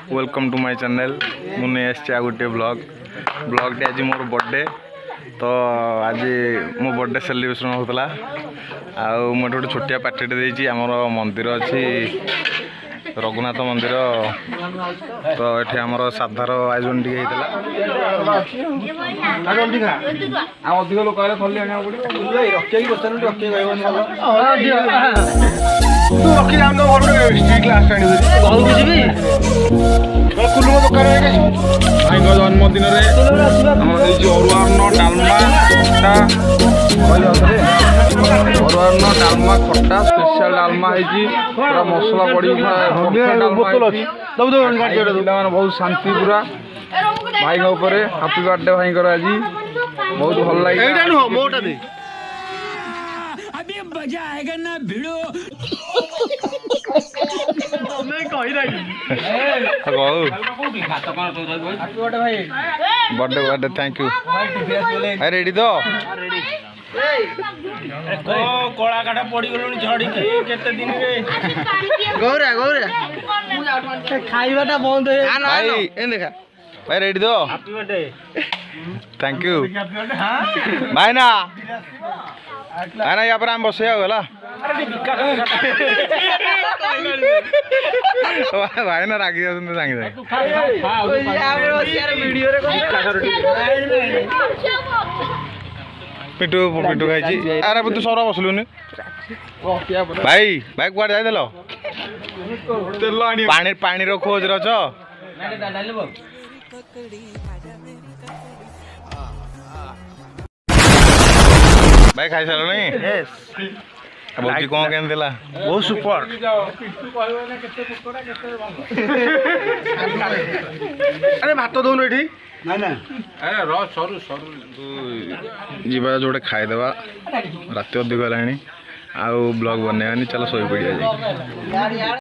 Welcome to my channel मुझे आसचे गोटे ब्लॉगटे आज मोर बर्थडे तो आज मो बर्थडे सेलिब्रेशन होता आउ मोटे गोटे छोटिया पार्टीटे देती आमर मंदिर अच्छी रघुनाथ मंदिर तो ये आमर साधार आयोजन टी कुलु दुकान जन्मदिन अरुआर्ण डालमा डालमा खट्टा स्पेशल डालमा पूरा मसला पड़ी बहुत शांति पूरा भाई हापी बर्थडे भाई आज बहुत भल लगे अभी मजा आएगा ना भिड़ो बर्थडे थैंक यू रेडी तो कला काटा पड़ी गलुनी झड़ी केते दिन रे गौरा गौरा खाइबाटा बंद है भाई ए देखा भाई रेडी तो हैप्पी बर्थडे थैंक यू भाई ना यहाँ पर आम बसे गला भाई ना रागी सागे सागे पिटू पिटू खाई अरे तू सौरा बसलुनि भाई भाई कुआड़े जाइल पानी पानी खोज रच भाई खाई सारे भौजी कौन केन बहुत सुपर अरे भात दौन ये जीवा जोड़े खाईदेवा रात अधिक है आउ ब्लॉग बनैवानी चलो शोई पड़िया।